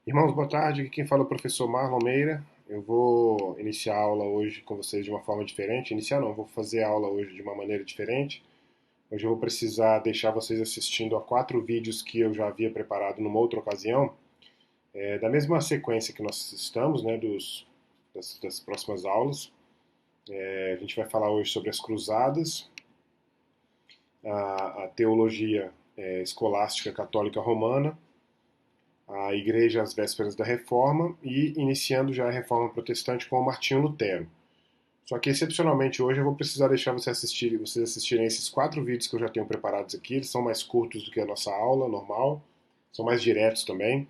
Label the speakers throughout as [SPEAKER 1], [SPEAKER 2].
[SPEAKER 1] Irmãos, boa tarde. Aqui quem fala é o professor Marlon Meira. Eu vou iniciar a aula hoje com vocês de uma forma diferente. Iniciar não, vou fazer a aula hoje de uma maneira diferente. Hoje eu vou precisar deixar vocês assistindo a 4 vídeos que eu já havia preparado numa outra ocasião, da mesma sequência que nós estamos, né, das próximas aulas. A gente vai falar hoje sobre as cruzadas, a teologia escolástica católica romana, a Igreja às vésperas da Reforma e iniciando já a Reforma Protestante com o Martinho Lutero. Só que excepcionalmente hoje eu vou precisar deixar vocês assistirem esses 4 vídeos que eu já tenho preparados aqui. Eles são mais curtos do que a nossa aula normal, são mais diretos também.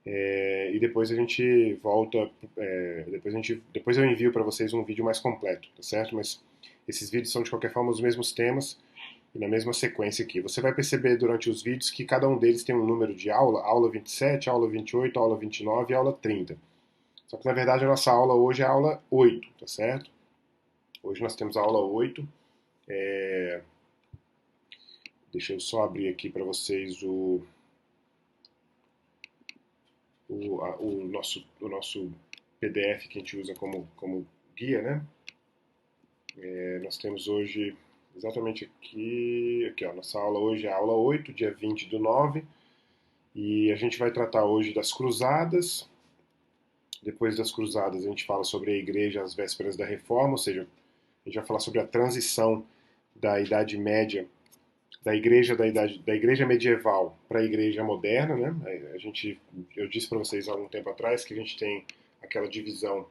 [SPEAKER 1] E depois a gente volta, depois eu envio para vocês um vídeo mais completo, tá certo? Mas esses vídeos são de qualquer forma os mesmos temas e na mesma sequência aqui. Você vai perceber durante os vídeos que cada um deles tem um número de aula, aula 27, aula 28, aula 29 e aula 30. Só que na verdade a nossa aula hoje é a aula 8, tá certo? Hoje nós temos a aula 8. Deixa eu só abrir aqui para vocês o nosso PDF que a gente usa como guia, né? Nós temos hoje, exatamente aqui ó, nossa aula hoje é a aula 8, dia 20/9, e a gente vai tratar hoje das cruzadas. Depois das cruzadas a gente fala sobre a igreja às vésperas da reforma, ou seja, a gente vai falar sobre a transição da Idade Média, da igreja medieval para a igreja moderna, né? Eu disse para vocês há algum tempo atrás que a gente tem aquela divisão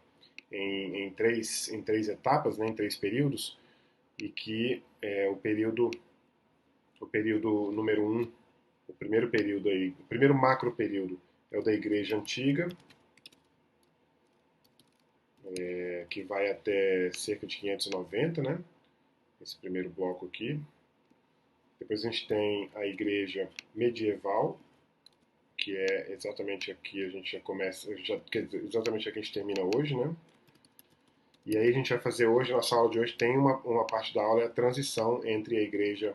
[SPEAKER 1] em três etapas, né, em 3 períodos, e que o período número um, o primeiro período aí, o primeiro macro período é o da igreja antiga, que vai até cerca de 590, né? Esse primeiro bloco aqui. Depois a gente tem a igreja medieval, que é exatamente aqui a gente já começa, quer dizer, exatamente aqui a gente termina hoje, né? E aí a gente vai fazer hoje, nossa aula de hoje tem uma parte da aula, é a transição entre a igreja,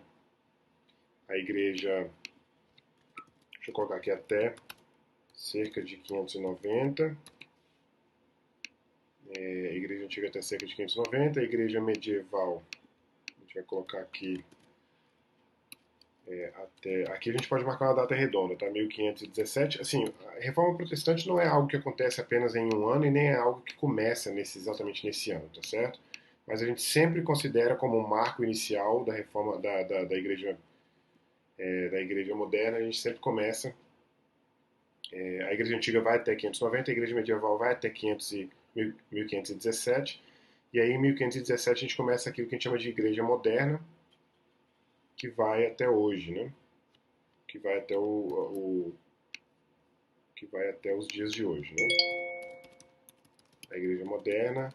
[SPEAKER 1] deixa eu colocar aqui até cerca de 590, a igreja antiga até cerca de 590, a igreja medieval, a gente vai colocar aqui aqui a gente pode marcar uma data redonda, tá? 1517. Assim, a reforma protestante não é algo que acontece apenas em um ano e nem é algo que começa exatamente nesse ano, tá certo? Mas a gente sempre considera como um marco inicial da reforma da igreja moderna. A gente sempre começa. A igreja antiga vai até 590, a igreja medieval vai até 1517. E aí, em 1517, a gente começa aquilo que a gente chama de igreja moderna, que vai até hoje, né? Que vai até que vai até os dias de hoje, né? A igreja moderna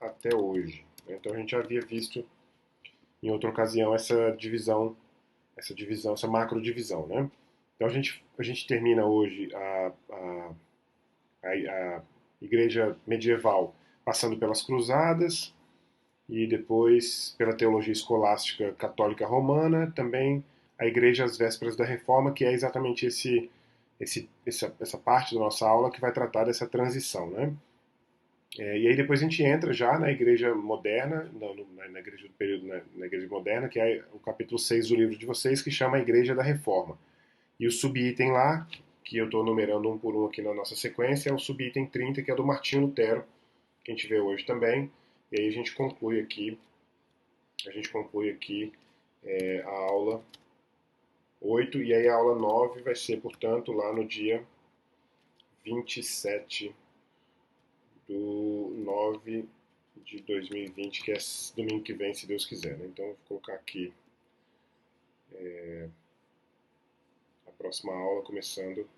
[SPEAKER 1] até hoje. Então a gente já havia visto em outra ocasião essa macro divisão, né? Então a gente termina hoje a igreja medieval passando pelas cruzadas e depois pela teologia escolástica católica romana, também a igreja às vésperas da reforma, que é exatamente essa parte da nossa aula que vai tratar dessa transição, né? E aí depois a gente entra já na igreja moderna, na igreja do período, na igreja moderna, que é o capítulo 6 do livro de vocês, que chama a Igreja da Reforma. E o subitem lá, que eu estou numerando um por um aqui na nossa sequência, é o subitem 30, que é do Martinho Lutero, que a gente vê hoje também. E aí a gente conclui aqui a aula 8, e aí a aula 9 vai ser, portanto, lá no dia 27/9/2020, que é domingo que vem, se Deus quiser, né? Então, eu vou colocar aqui a próxima aula, começando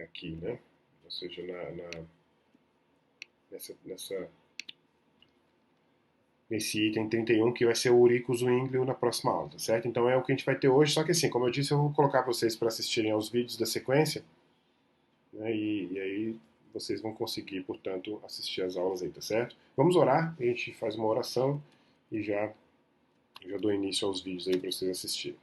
[SPEAKER 1] aqui, né? Ou seja, nesse item 31, que vai ser o Uricus Zwinglio na próxima aula, tá certo? Então é o que a gente vai ter hoje, só que assim, como eu disse, eu vou colocar vocês para assistirem aos vídeos da sequência, né? E aí vocês vão conseguir, portanto, assistir as aulas aí, tá certo? Vamos orar, a gente faz uma oração e já dou início aos vídeos aí para vocês assistirem.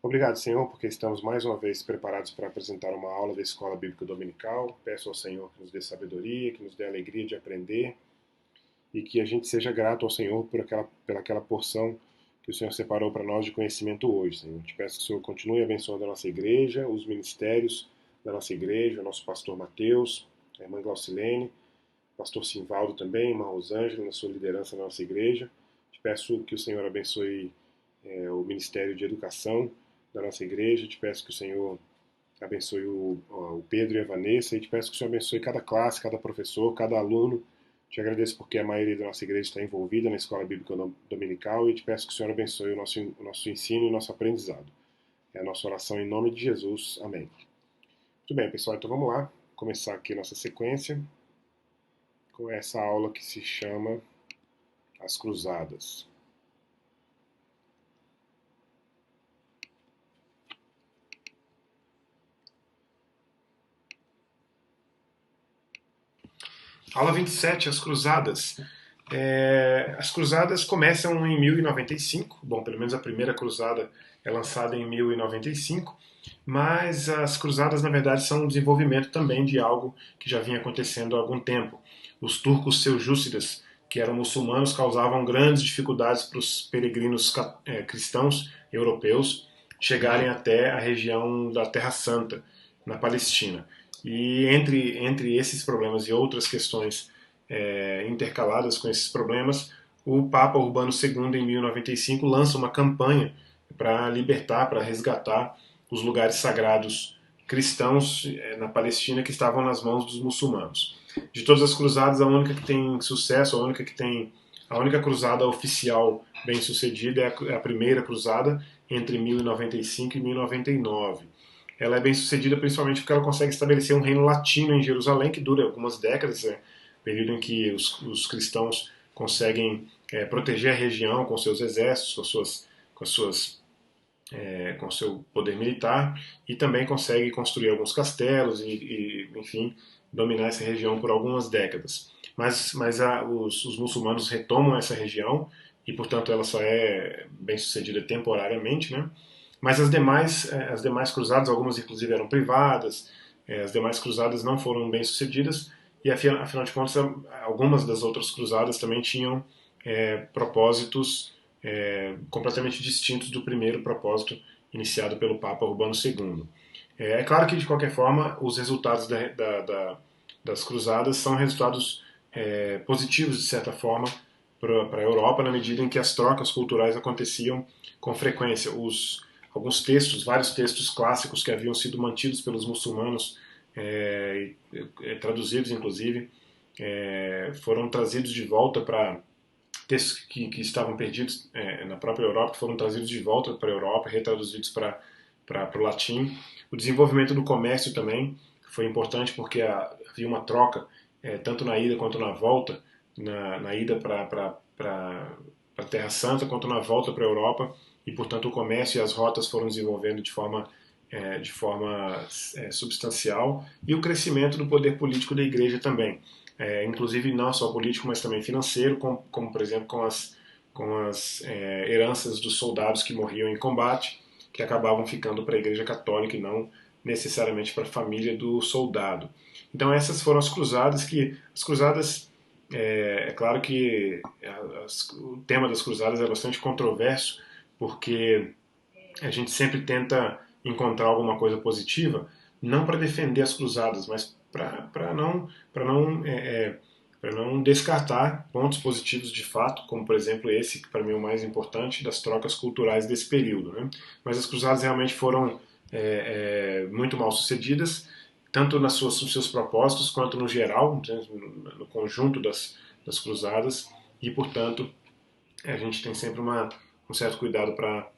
[SPEAKER 1] Obrigado, Senhor, porque estamos mais uma vez preparados para apresentar uma aula da Escola Bíblica Dominical. Peço ao Senhor que nos dê sabedoria, que nos dê alegria de aprender e que a gente seja grato ao Senhor por aquela porção que o Senhor separou para nós de conhecimento hoje, Senhor. Te peço que o Senhor continue abençoando a nossa igreja, os ministérios da nossa igreja, o nosso pastor Mateus, a irmã Glaucilene, pastor Simvaldo também, irmã Rosângela, na sua liderança na nossa igreja. Te peço que o Senhor abençoe o Ministério de Educação da nossa igreja. Te peço que o Senhor abençoe o Pedro e a Vanessa e te peço que o Senhor abençoe cada classe, cada professor, cada aluno. Te agradeço porque a maioria da nossa igreja está envolvida na Escola Bíblica Dominical e te peço que o Senhor abençoe o nosso ensino e o nosso aprendizado. É a nossa oração em nome de Jesus. Amém. Muito bem, pessoal, então vamos lá começar aqui nossa sequência com essa aula que se chama As Cruzadas. Aula 27, As Cruzadas. As Cruzadas começam em 1095, bom, pelo menos a primeira cruzada é lançada em 1095, mas as Cruzadas, na verdade, são um desenvolvimento também de algo que já vinha acontecendo há algum tempo. Os turcos seljúcidas, que eram muçulmanos, causavam grandes dificuldades para os peregrinos cristãos europeus chegarem até a região da Terra Santa, na Palestina. E entre esses problemas e outras questões intercaladas com esses problemas, o Papa Urbano II, em 1095, lança uma campanha para libertar, para resgatar os lugares sagrados cristãos na Palestina que estavam nas mãos dos muçulmanos. De todas as cruzadas, a única que tem sucesso, a única cruzada oficial bem sucedida é a primeira cruzada entre 1095 e 1099. Ela é bem sucedida principalmente porque ela consegue estabelecer um reino latino em Jerusalém que dura algumas décadas, período em que os cristãos conseguem proteger a região com seus exércitos, com seu poder militar, e também consegue construir alguns castelos enfim, dominar essa região por algumas décadas. Os muçulmanos retomam essa região e, portanto, ela só é bem sucedida temporariamente, né? Mas as demais cruzadas, algumas inclusive eram privadas, as demais cruzadas não foram bem sucedidas, e afinal de contas, algumas das outras cruzadas também tinham propósitos completamente distintos do primeiro propósito iniciado pelo Papa Urbano II. É claro que, de qualquer forma, os resultados das cruzadas são resultados positivos, de certa forma, para a Europa, na medida em que as trocas culturais aconteciam com frequência. Alguns textos, vários textos clássicos que haviam sido mantidos pelos muçulmanos, traduzidos inclusive, foram trazidos de volta para textos que estavam perdidos na própria Europa, que foram trazidos de volta para a Europa, retraduzidos para o latim. O desenvolvimento do comércio também foi importante porque havia uma troca, tanto na ida quanto na volta, na ida para a Terra Santa, quanto na volta para a Europa, e portanto o comércio e as rotas foram desenvolvendo de forma substancial, e o crescimento do poder político da igreja também. Inclusive não só político, mas também financeiro, como por exemplo com as heranças dos soldados que morriam em combate, que acabavam ficando para a Igreja Católica e não necessariamente para a família do soldado. Então essas foram as cruzadas, claro que o tema das cruzadas é bastante controverso, porque a gente sempre tenta encontrar alguma coisa positiva, não para defender as cruzadas, mas para não descartar pontos positivos de fato, como por exemplo esse, que para mim é o mais importante, das trocas culturais desse período. Né? Mas as cruzadas realmente foram muito mal sucedidas, tanto nos seus propósitos quanto no geral, no conjunto das cruzadas, e portanto a gente tem sempre um certo cuidado para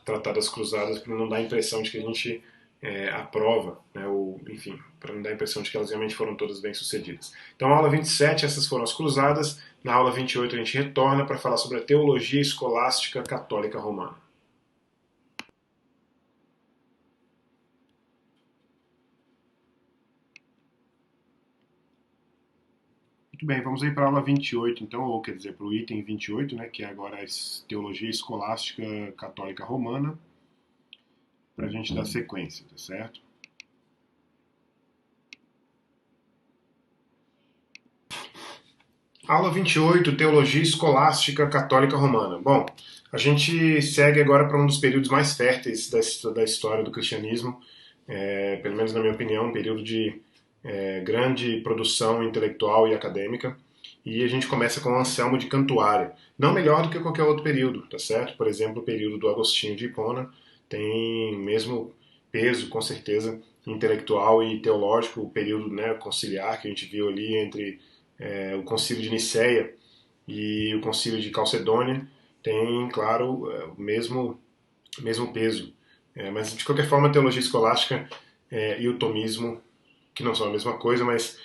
[SPEAKER 1] tratar das cruzadas, para não dar a impressão de que a gente aprova, né, ou, enfim, para não dar a impressão de que elas realmente foram todas bem sucedidas. Então, na aula 27, essas foram as cruzadas. Na aula 28, a gente retorna para falar sobre a teologia escolástica católica romana. Muito bem, vamos aí para a aula 28, então, ou quer dizer, para o item 28, né, que é agora a teologia escolástica católica romana. para a gente dar sequência, tá certo? Aula 28, Teologia Escolástica Católica Romana. Bom, a gente segue agora para um dos períodos mais férteis da história do cristianismo, pelo menos na minha opinião, um período de grande produção intelectual e acadêmica. E a gente começa com Anselmo de Cantuária. Não melhor do que qualquer outro período, tá certo? Por exemplo, o período do Agostinho de Hipona tem mesmo peso, com certeza, intelectual e teológico, o período, né, conciliar que a gente viu ali entre o Concílio de Nicéia e o Concílio de Calcedônia tem, claro, o mesmo peso. Mas, de qualquer forma, a teologia escolástica e o tomismo, que não são a mesma coisa, mas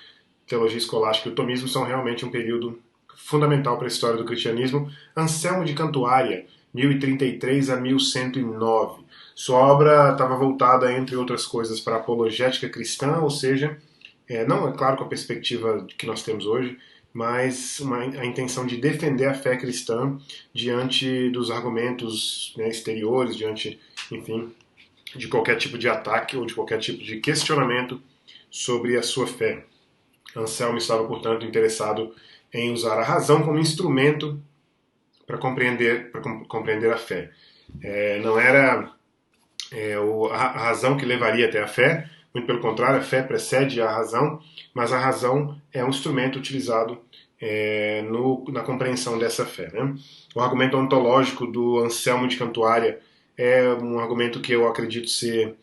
[SPEAKER 1] teologia escolástica e o tomismo são realmente um período fundamental para a história do cristianismo. Anselmo de Cantuária, 1033 a 1109. Sua obra estava voltada, entre outras coisas, para a apologética cristã, ou seja, não é claro com a perspectiva que nós temos hoje, mas a intenção de defender a fé cristã diante dos argumentos, né, exteriores, diante, enfim, de qualquer tipo de ataque ou de qualquer tipo de questionamento sobre a sua fé. Anselmo estava, portanto, interessado em usar a razão como instrumento para compreender a fé. Não era a razão que levaria até a fé, muito pelo contrário, a fé precede a razão, mas a razão é um instrumento utilizado na compreensão dessa fé. Né? O argumento ontológico do Anselmo de Cantuária é um argumento que eu acredito ser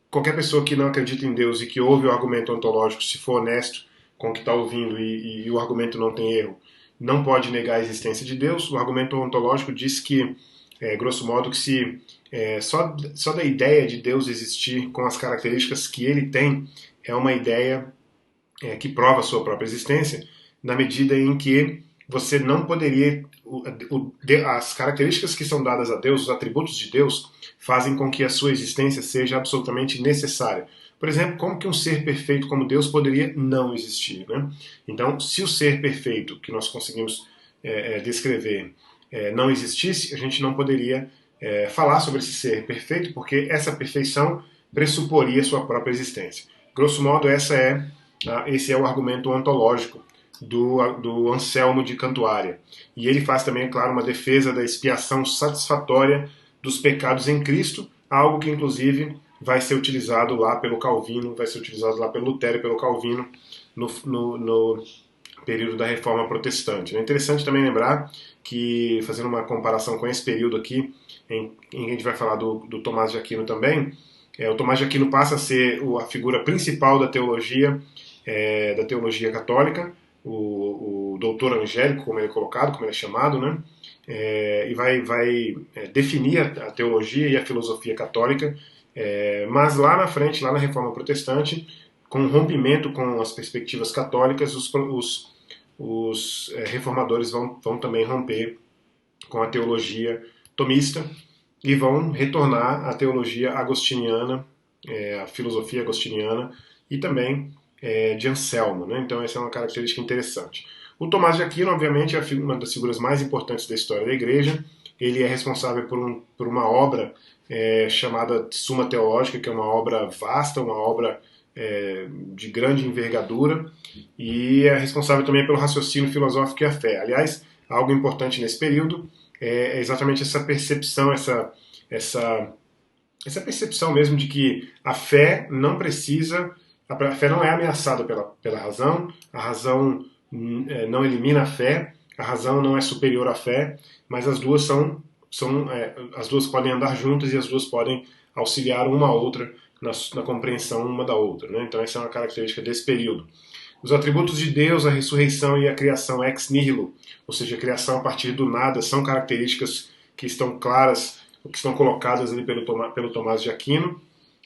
[SPEAKER 1] qualquer pessoa que não acredita em Deus e que ouve o argumento ontológico, se for honesto com o que está ouvindo e o argumento não tem erro, não pode negar a existência de Deus. O argumento ontológico diz que, grosso modo, que se só da ideia de Deus existir com as características que ele tem é uma ideia que prova a sua própria existência, na medida em que você não poderia. As características que são dadas a Deus, os atributos de Deus, fazem com que a sua existência seja absolutamente necessária. Por exemplo, como que um ser perfeito como Deus poderia não existir? Né? Então, se o ser perfeito que nós conseguimos descrever não existisse, a gente não poderia falar sobre esse ser perfeito, porque essa perfeição pressuporia sua própria existência. Grosso modo, esse é o argumento ontológico do Anselmo de Cantuária. E ele faz também, é claro, uma defesa da expiação satisfatória dos pecados em Cristo, algo que inclusive vai ser utilizado lá pelo Calvino, vai ser utilizado lá pelo Lutero e pelo Calvino no período da Reforma Protestante. É interessante também lembrar que, fazendo uma comparação com esse período aqui, em que a gente vai falar do Tomás de Aquino também, o Tomás de Aquino passa a ser a figura principal da teologia católica, o doutor angélico, como ele é colocado, como ele é chamado, né? E vai definir a teologia e a filosofia católica, mas lá na frente, lá na Reforma Protestante, com o rompimento com as perspectivas católicas, os reformadores vão também romper com a teologia tomista e vão retornar à teologia agostiniana, a filosofia agostiniana e também de Anselmo. Né? Então essa é uma característica interessante. O Tomás de Aquino, obviamente, é uma das figuras mais importantes da história da Igreja. Ele é responsável por uma obra chamada Suma Teológica, que é uma obra vasta, uma obra de grande envergadura, e é responsável também pelo raciocínio filosófico e a fé. Aliás, algo importante nesse período é exatamente essa percepção, essa percepção mesmo de que a fé não precisa, a fé não é ameaçada pela razão, a razão não elimina a razão não é superior à fé, mas as duas as duas podem andar juntas e as duas podem auxiliar uma a outra na compreensão uma da outra. Né? Então essa é uma característica desse período. Os atributos de Deus, a ressurreição e a criação ex nihilo, ou seja, a criação a partir do nada, são características que estão claras, que estão colocadas ali pelo Tomás de Aquino.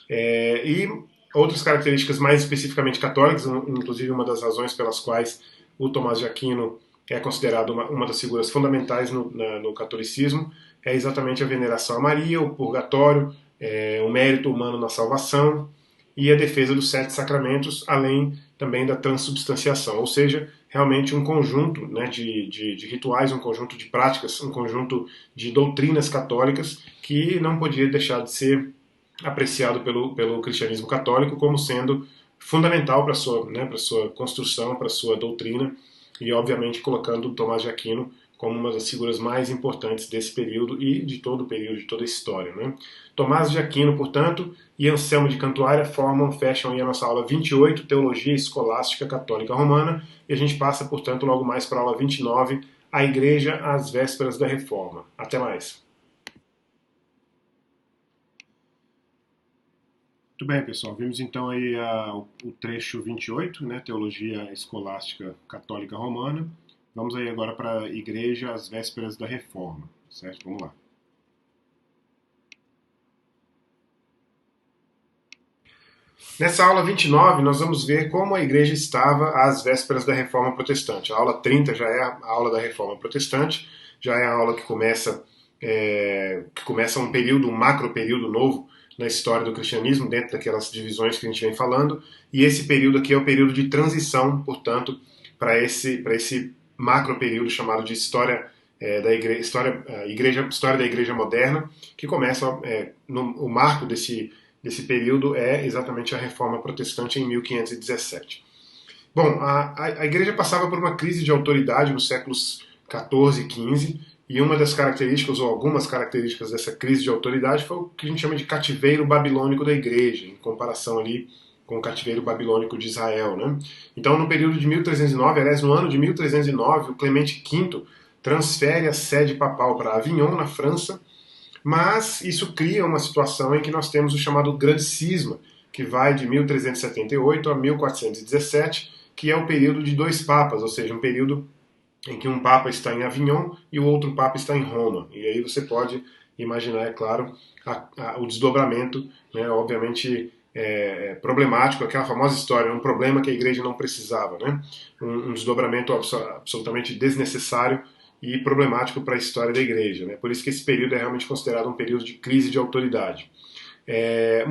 [SPEAKER 1] E outras características mais especificamente católicas, inclusive uma das razões pelas quais o Tomás de Aquino é considerado uma das figuras fundamentais no catolicismo, é exatamente a veneração a Maria, o purgatório, o mérito humano na salvação e a defesa dos 7 sacramentos, além também da transubstanciação, ou seja, realmente um conjunto, né, de rituais, um conjunto de práticas, um conjunto de doutrinas católicas que não podia deixar de ser apreciado pelo cristianismo católico como sendo fundamental para para sua construção, para sua doutrina, e obviamente colocando Tomás de Aquino como uma das figuras mais importantes desse período e de todo o período, de toda a história. Né? Tomás de Aquino, portanto, e Anselmo de Cantuária fecham aí a nossa aula 28, Teologia Escolástica Católica Romana, e a gente passa, portanto, logo mais para a aula 29, a Igreja às Vésperas da Reforma. Até mais! Muito bem, pessoal. Vimos então aí o trecho 28, né, Teologia Escolástica Católica Romana. Vamos aí agora para a Igreja às Vésperas da Reforma, certo? Vamos lá. Nessa aula 29, nós vamos ver como a Igreja estava às vésperas da Reforma Protestante. A aula 30 já é a aula da Reforma Protestante, já é a aula que começa um período, um macro período novo na história do cristianismo, dentro daquelas divisões que a gente vem falando, e esse período aqui é o período de transição, portanto, para esse macro período chamado de história da história da Igreja moderna, que começa o marco desse período é exatamente a Reforma Protestante em 1517. Bom, a Igreja passava por uma crise de autoridade nos séculos XIV e XV, e uma das características, ou algumas características dessa crise de autoridade, foi o que a gente chama de cativeiro babilônico da Igreja, em comparação ali com o cativeiro babilônico de Israel. Né? Então, no período de 1309, aliás, no ano de 1309, o Clemente V transfere a sede papal para Avignon, na França, mas isso cria uma situação em que nós temos o chamado Grande Cisma, que vai de 1378 a 1417, que é o período de dois papas, ou seja, um período em que um papa está em Avignon e o outro papa está em Roma. E aí você pode imaginar, é claro, o desdobramento, né, obviamente problemático, aquela famosa história, um problema que a igreja não precisava, né? Um desdobramento absolutamente desnecessário e problemático para a história da igreja. Né? Por isso que esse período é realmente considerado um período de crise de autoridade.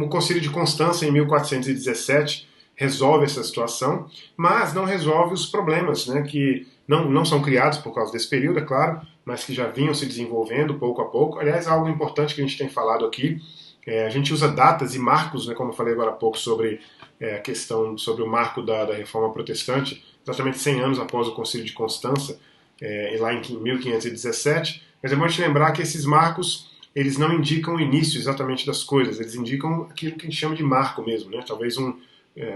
[SPEAKER 1] O Concílio de Constança, em 1417, resolve essa situação, mas não resolve os problemas, né, que não são criados por causa desse período, é claro, mas que já vinham se desenvolvendo pouco a pouco. Aliás, algo importante que a gente tem falado aqui, a gente usa datas e marcos, né, como eu falei agora há pouco sobre a questão, sobre o marco da Reforma Protestante, exatamente 100 anos após o Concílio de Constança, lá em 1517, mas é bom te lembrar que esses marcos eles não indicam o início exatamente das coisas, eles indicam aquilo que a gente chama de marco mesmo, né? Talvez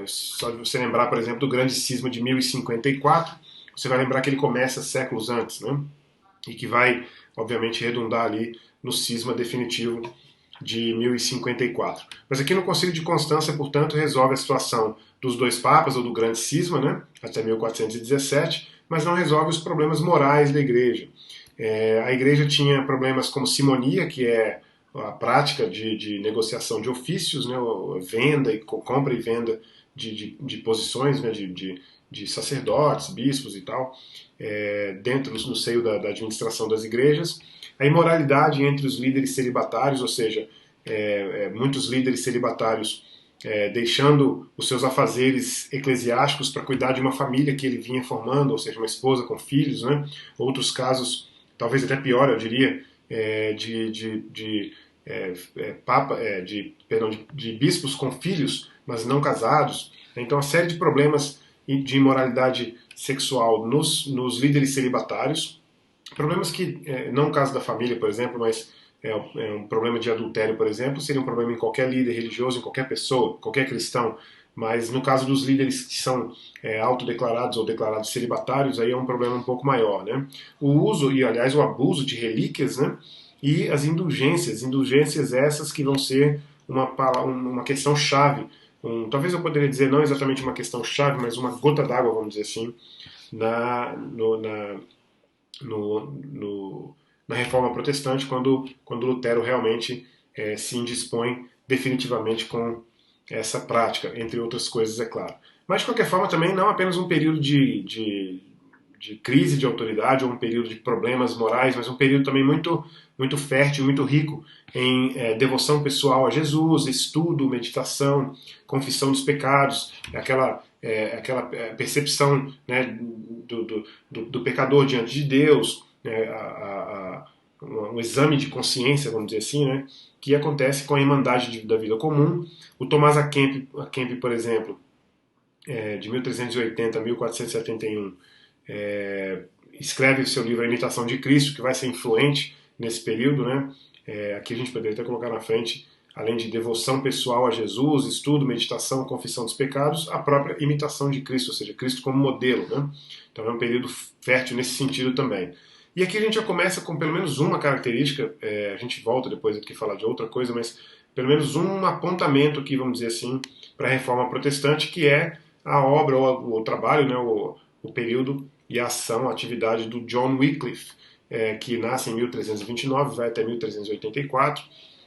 [SPEAKER 1] só de você lembrar, por exemplo, do Grande Cisma de 1054, você vai lembrar que ele começa séculos antes, né? E que vai, obviamente, redundar ali no cisma definitivo de 1054. Mas aqui no Concílio de Constança, portanto, resolve a situação dos dois papas, ou do Grande Cisma, né? Até 1417, mas não resolve os problemas morais da igreja. A igreja tinha problemas como simonia, que é a prática de negociação de ofícios, né, venda e compra e venda de posições, né, de sacerdotes, bispos e tal, dentro no seio da administração das igrejas. A imoralidade entre os líderes celibatários, ou seja, muitos líderes celibatários deixando os seus afazeres eclesiásticos para cuidar de uma família que ele vinha formando, ou seja, uma esposa com filhos, né? Outros casos, talvez até pior, eu diria, de bispos com filhos, mas não casados. Então, uma série de problemas de imoralidade sexual nos líderes celibatários, problemas que, não o caso da família, por exemplo, mas um problema de adultério, por exemplo, seria um problema em qualquer líder religioso, em qualquer pessoa, qualquer cristão, mas no caso dos líderes que são autodeclarados ou declarados celibatários, aí é um problema um pouco maior, né? O uso e, aliás, o abuso de relíquias, né? E as indulgências essas que vão ser uma questão chave, talvez eu poderia dizer não exatamente uma questão chave, mas uma gota d'água, vamos dizer assim, na Reforma Protestante, quando Lutero realmente se indispõe definitivamente com essa prática, entre outras coisas, é claro. Mas, de qualquer forma, também não apenas um período de de crise de autoridade ou um período de problemas morais, mas um período também muito fértil, muito rico em devoção pessoal a Jesus, estudo, meditação, confissão dos pecados, aquela percepção, né, do pecador diante de Deus, né, um exame de consciência, vamos dizer assim, né, que acontece com a irmandade da vida comum. O Tomás A. Kempis, por exemplo, de 1380 a 1471, escreve o seu livro A Imitação de Cristo, que vai ser influente nesse período, né? Aqui a gente poderia até colocar na frente, além de devoção pessoal a Jesus, estudo, meditação, confissão dos pecados, a própria imitação de Cristo, ou seja, Cristo como modelo, né? Então é um período fértil nesse sentido também. E aqui a gente já começa com pelo menos uma característica, a gente volta depois aqui a falar de outra coisa, mas pelo menos um apontamento aqui, vamos dizer assim, para a Reforma Protestante, que é a obra, ou o trabalho, né, o período e a ação, a atividade do John Wycliffe, que nasce em 1329, vai até 1384,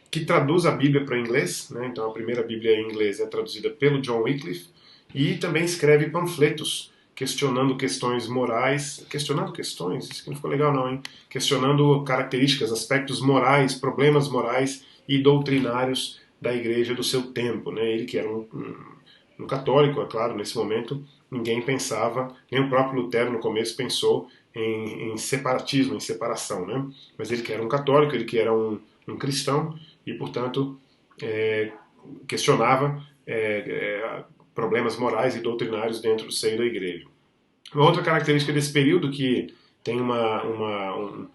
[SPEAKER 1] que traduz a Bíblia para o inglês, né, então a primeira Bíblia em inglês é traduzida pelo John Wycliffe, e também escreve panfletos questionando questões morais, questionando questões, isso que não ficou legal não, hein? Questionando características, aspectos morais, problemas morais e doutrinários da igreja do seu tempo, né? Ele que era um católico, é claro, nesse momento ninguém pensava, nem o próprio Lutero no começo pensou em separatismo, em separação, né? Mas ele que era um católico, ele que era um cristão e, portanto, questionava problemas morais e doutrinários dentro do seio da igreja. Uma outra característica desse período que tem um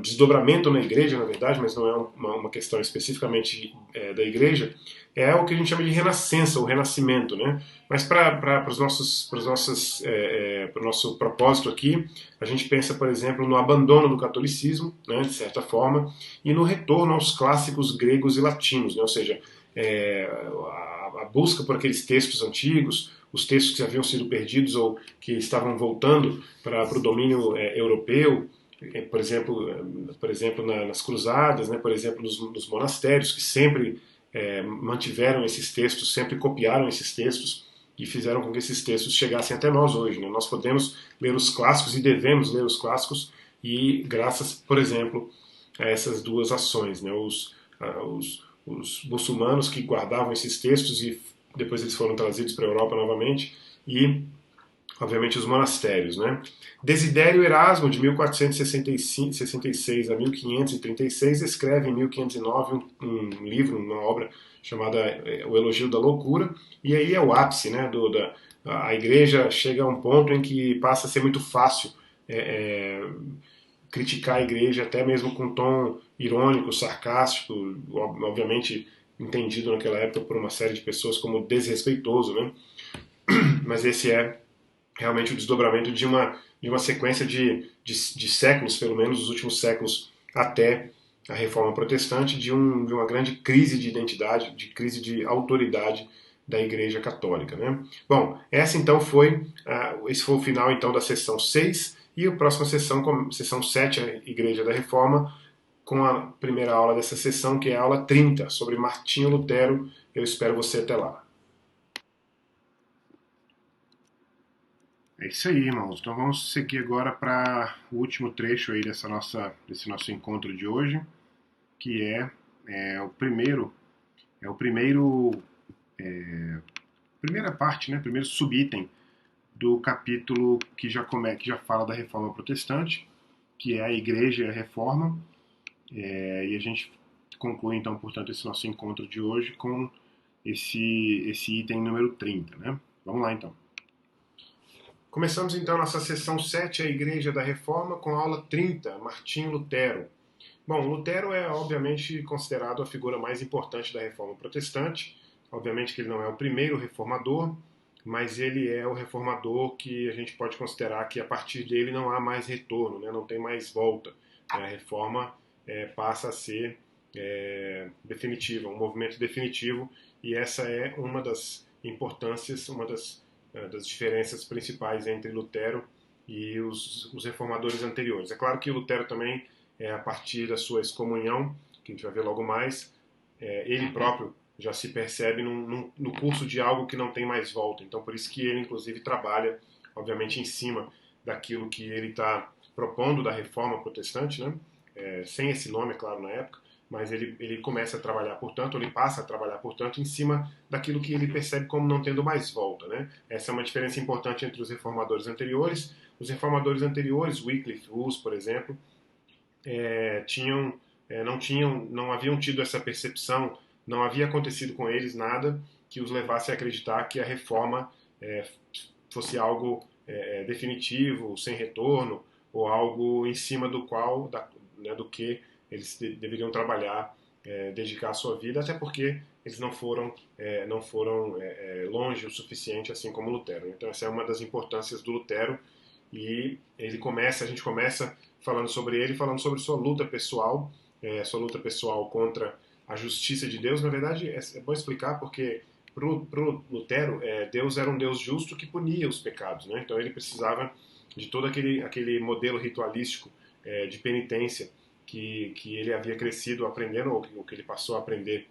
[SPEAKER 1] desdobramento na igreja, na verdade, mas não é uma questão especificamente da igreja, é o que a gente chama de renascença, ou renascimento, né? Mas para o nosso propósito aqui, a gente pensa, por exemplo, no abandono do catolicismo, né, de certa forma, e no retorno aos clássicos gregos e latinos, né? Ou seja, a busca por aqueles textos antigos, os textos que haviam sido perdidos ou que estavam voltando para o domínio europeu, por exemplo nas cruzadas, né, por exemplo nos monastérios, que sempre mantiveram esses textos, sempre copiaram esses textos e fizeram com que esses textos chegassem até nós hoje. Né? Nós podemos ler os clássicos e devemos ler os clássicos e graças, por exemplo, a essas duas ações, né? Os muçulmanos que guardavam esses textos e depois eles foram trazidos para a Europa novamente e, obviamente, os monastérios. Né? Desidério Erasmo, de 1466 a 1536, escreve em 1509 um livro, uma obra chamada O Elogio da Loucura, e aí é o ápice, né, a igreja chega a um ponto em que passa a ser muito fácil criticar a igreja, até mesmo com tom irônico, sarcástico, obviamente entendido naquela época por uma série de pessoas como desrespeitoso, né? Mas esse é realmente o desdobramento de uma sequência de séculos, pelo menos os últimos séculos até a Reforma Protestante, de uma grande crise de identidade, de crise de autoridade da Igreja Católica. Né? Bom, esse foi o final então da sessão 6 e a próxima sessão 7, a Igreja da Reforma, com a primeira aula dessa sessão, que é a aula 30, sobre Martinho Lutero. Eu espero você até lá. É isso aí, irmãos. Então vamos seguir agora para o último trecho aí desse nosso encontro de hoje, que o primeiro, primeira parte, né, primeiro subitem do capítulo que já fala da Reforma Protestante, que é a Igreja e a Reforma, e a gente conclui então, portanto, esse nosso encontro de hoje com esse item número 30, né? Vamos lá então. Começamos então nossa sessão 7, a Igreja da Reforma, com a aula 30, Martinho Lutero. Bom, Lutero é obviamente considerado a figura mais importante da Reforma Protestante. Obviamente que ele não é o primeiro reformador, mas ele é o reformador que a gente pode considerar que a partir dele não há mais retorno, né? Não tem mais volta. A Reforma passa a ser definitiva, um movimento definitivo, e essa é uma das importâncias, uma das diferenças principais entre Lutero e os reformadores anteriores. É claro que Lutero também, a partir da sua excomunhão, que a gente vai ver logo mais, ele próprio já se percebe no curso de algo que não tem mais volta. Então, por isso que ele, inclusive, trabalha, obviamente, em cima daquilo que ele está propondo da reforma protestante, né? Sem esse nome, é claro, na época, mas ele começa a trabalhar, portanto, ele passa a trabalhar, portanto, em cima daquilo que ele percebe como não tendo mais volta, né? Essa é uma diferença importante entre os reformadores anteriores. Os reformadores anteriores, Wycliffe, Hus, por exemplo, tinham, não haviam tido essa percepção, não havia acontecido com eles nada que os levasse a acreditar que a reforma fosse algo definitivo, sem retorno, ou algo em cima do qual, do que eles deveriam trabalhar, dedicar a sua vida, até porque eles não foram longe o suficiente, assim como Lutero. Então essa é uma das importâncias do Lutero, e a gente começa falando sobre ele, falando sobre sua luta pessoal contra a justiça de Deus. Na verdade, é bom explicar porque para o Lutero, Deus era um Deus justo que punia os pecados, né? Então ele precisava de todo aquele modelo ritualístico de penitência que ele havia crescido aprendendo, ou que ele passou a aprender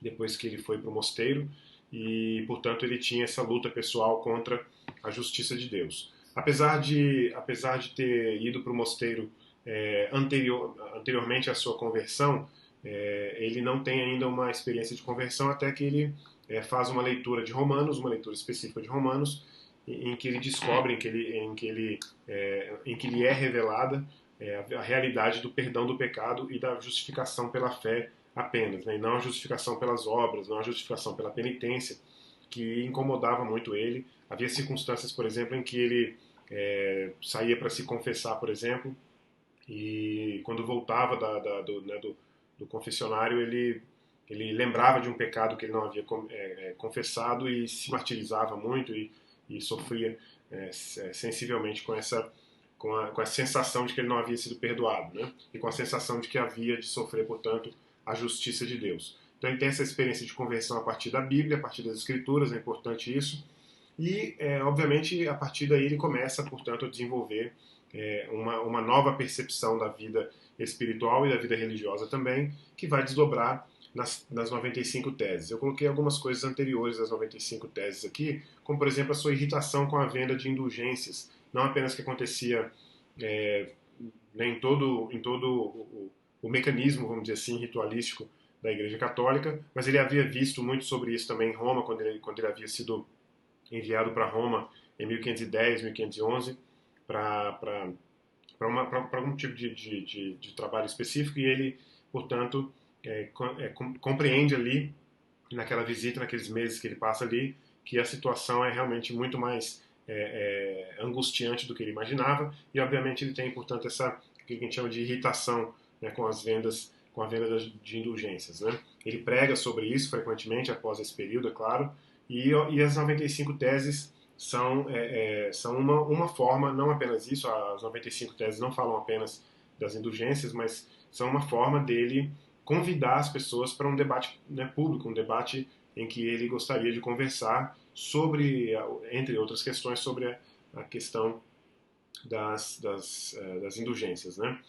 [SPEAKER 1] depois que ele foi para o mosteiro, e portanto ele tinha essa luta pessoal contra a justiça de Deus. Apesar de ter ido para o mosteiro anteriormente à sua conversão, ele não tem ainda uma experiência de conversão até que ele faz uma leitura de Romanos, uma leitura específica de Romanos, em que ele descobre, em que lhe é revelada a realidade do perdão do pecado e da justificação pela fé apenas, né? E não a justificação pelas obras, não a justificação pela penitência, que incomodava muito ele. Havia circunstâncias, por exemplo, em que ele saía para se confessar, por exemplo, e quando voltava do confessionário, ele lembrava de um pecado que ele não havia confessado e se martirizava muito e sofria sensivelmente com a sensação de que ele não havia sido perdoado, né? E com a sensação de que havia de sofrer, portanto, a justiça de Deus. Então ele tem essa experiência de conversão a partir da Bíblia, a partir das Escrituras, é importante isso. E, obviamente, a partir daí ele começa, portanto, a desenvolver uma nova percepção da vida espiritual e da vida religiosa também, que vai desdobrar nas 95 teses. Eu coloquei algumas coisas anteriores às 95 teses aqui, como, por exemplo, a sua irritação com a venda de indulgências, não apenas que acontecia né, em todo o mecanismo, vamos dizer assim, ritualístico da Igreja Católica, mas ele havia visto muito sobre isso também em Roma, quando ele havia sido enviado para Roma em 1510, 1511, para algum tipo de trabalho específico, e ele, portanto, compreende ali, naquela visita, naqueles meses que ele passa ali, que a situação é realmente muito mais angustiante do que ele imaginava, e obviamente ele tem, portanto, o que a gente chama de irritação, né, com a venda de indulgências, né? Ele prega sobre isso frequentemente após esse período, é claro, e as 95 teses são uma forma, não apenas isso, as 95 teses não falam apenas das indulgências, mas são uma forma dele convidar as pessoas para um debate, né, público, um debate em que ele gostaria de conversar sobre, entre outras questões, sobre a questão das indulgências, né?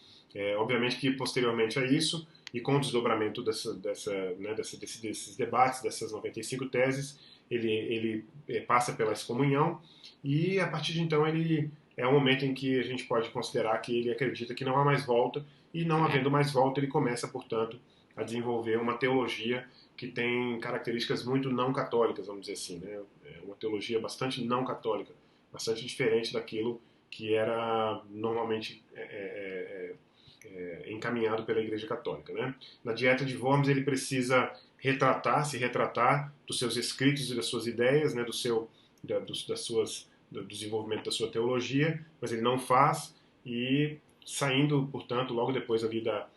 [SPEAKER 1] Obviamente que posteriormente a isso, e com o desdobramento desses debates, dessas 95 teses, ele passa pela excomunhão, e a partir de então ele é um momento em que a gente pode considerar que ele acredita que não há mais volta, e não havendo mais volta ele começa, portanto, a desenvolver uma teologia que tem características muito não católicas, vamos dizer assim, né? Uma teologia bastante não católica, bastante diferente daquilo que era normalmente encaminhado pela Igreja Católica, né? Na Dieta de Worms ele precisa se retratar dos seus escritos e das suas ideias, né? Do desenvolvimento da sua teologia, mas ele não faz, e saindo, portanto, logo depois ali da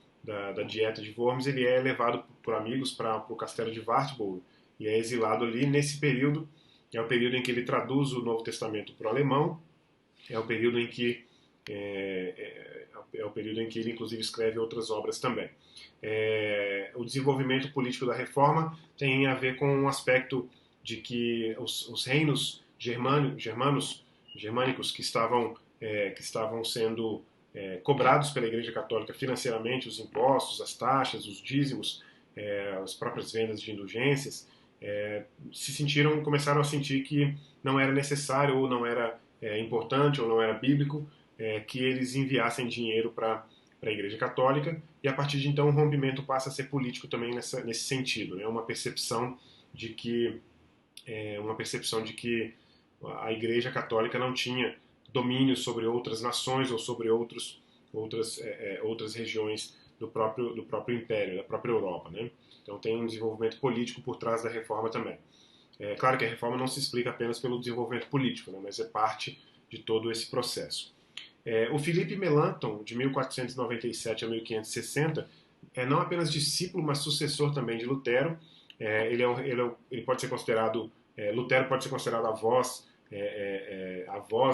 [SPEAKER 1] Dieta de Worms, ele é levado por amigos para o castelo de Wartburg e é exilado ali. Nesse período, é o período em que ele traduz o Novo Testamento para o alemão, é o período em que ele inclusive escreve outras obras também. O desenvolvimento político da Reforma tem a ver com um aspecto de que os reinos germânicos que estavam sendo cobrados pela Igreja Católica financeiramente, os impostos, as taxas, os dízimos, as próprias vendas de indulgências, começaram a sentir que não era necessário, ou não era importante ou não era bíblico, que eles enviassem dinheiro para a Igreja Católica, e a partir de então o rompimento passa a ser político também nesse sentido, né? Uma percepção de que a Igreja Católica não tinha domínio sobre outras nações ou sobre outras regiões do próprio Império, da própria Europa, né? Então tem um desenvolvimento político por trás da reforma também. É claro que a reforma não se explica apenas pelo desenvolvimento político, né, mas é parte de todo esse processo. O Philippe Melanchthon, de 1497 a 1560, é não apenas discípulo, mas sucessor também de Lutero. Ele pode ser considerado, Lutero pode ser considerado a voz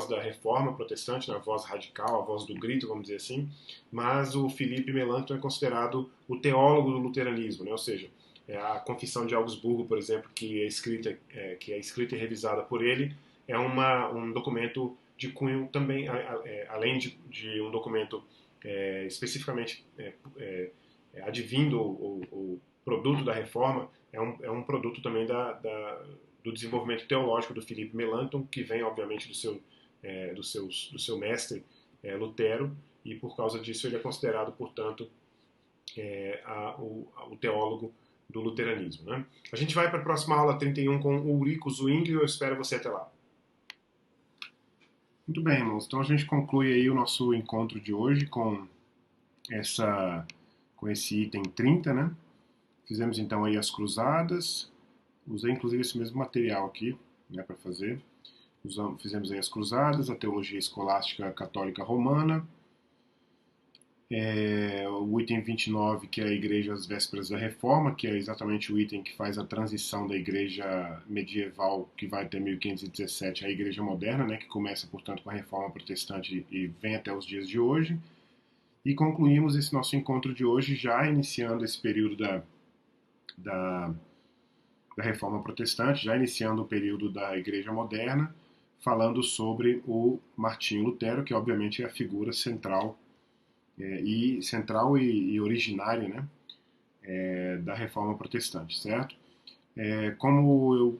[SPEAKER 1] da reforma protestante, né, a voz radical, a voz do grito, vamos dizer assim, mas o Philippe Melanchthon é considerado o teólogo do luteranismo, né, ou seja, a Confissão de Augsburgo, por exemplo, que é escrita e revisada por ele, é um documento de cunho também, além de um documento especificamente advindo o produto da reforma, é um produto também do desenvolvimento teológico do Philippe Melanchthon, que vem, obviamente, do seu mestre Lutero, e por causa disso ele é considerado, portanto, o teólogo do luteranismo. Né? A gente vai para a próxima aula 31 com o Ulrico Zwingli, eu espero você até lá. Muito bem, irmãos. Então a gente conclui aí o nosso encontro de hoje com esse item 30, né? Fizemos então aí as cruzadas. Usei inclusive esse mesmo material aqui, né, para fazer. Fizemos aí as cruzadas, a teologia escolástica católica romana, o item 29, que é a Igreja às Vésperas da Reforma, que é exatamente o item que faz a transição da Igreja medieval, que vai até 1517, à Igreja moderna, né, que começa, portanto, com a Reforma Protestante e vem até os dias de hoje. E concluímos esse nosso encontro de hoje já iniciando esse período da Reforma Protestante, já iniciando o período da Igreja Moderna, falando sobre o Martinho Lutero, que obviamente é a figura central e originária, né, da Reforma Protestante, certo? Como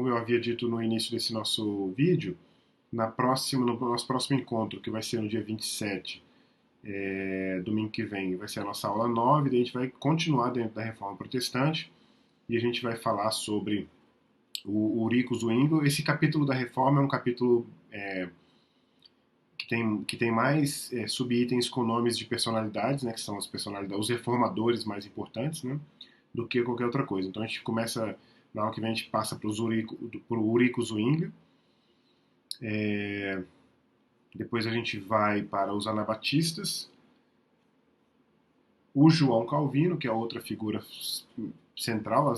[SPEAKER 1] eu havia dito no início desse nosso vídeo, no nosso próximo encontro, que vai ser no dia 27, domingo que vem, vai ser a nossa aula 9, daí a gente vai continuar dentro da Reforma Protestante e a gente vai falar sobre o Ulrico Zwingli. Esse capítulo da Reforma é um capítulo que tem mais subitens com nomes de personalidades, né, que são os reformadores mais importantes, né, do que qualquer outra coisa. Então a gente começa, na aula que vem a gente passa para o Ulrico Zwingli, depois a gente vai para os anabatistas, o João Calvino, que é outra figura central,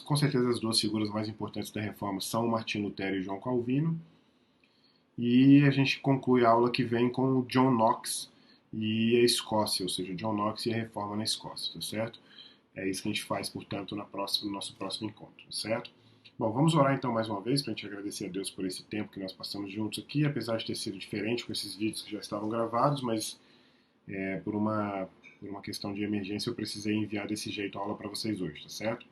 [SPEAKER 1] com certeza as duas figuras mais importantes da Reforma são Martinho Lutero e João Calvino. E a gente conclui a aula que vem com o John Knox e a Escócia, ou seja, John Knox e a Reforma na Escócia, tá certo? É isso que a gente faz, portanto, no nosso próximo encontro, tá certo? Bom, vamos orar então mais uma vez para a gente agradecer a Deus por esse tempo que nós passamos juntos aqui, apesar de ter sido diferente com esses vídeos que já estavam gravados, mas por uma questão de emergência eu precisei enviar desse jeito a aula para vocês hoje, tá certo?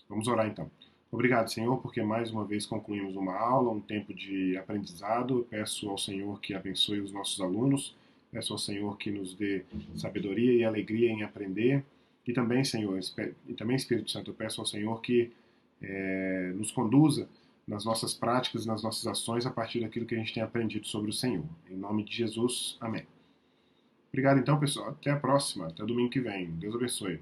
[SPEAKER 1] Vamos orar então. Obrigado, Senhor, porque mais uma vez concluímos uma aula, um tempo de aprendizado. Peço ao Senhor que abençoe os nossos alunos, peço ao Senhor que nos dê sabedoria e alegria em aprender. E também, Senhor, e também, Espírito Santo, eu peço ao Senhor que nos conduza nas nossas práticas, nas nossas ações, a partir daquilo que a gente tem aprendido sobre o Senhor. Em nome de Jesus, amém. Obrigado então, pessoal. Até a próxima, até domingo que vem. Deus abençoe.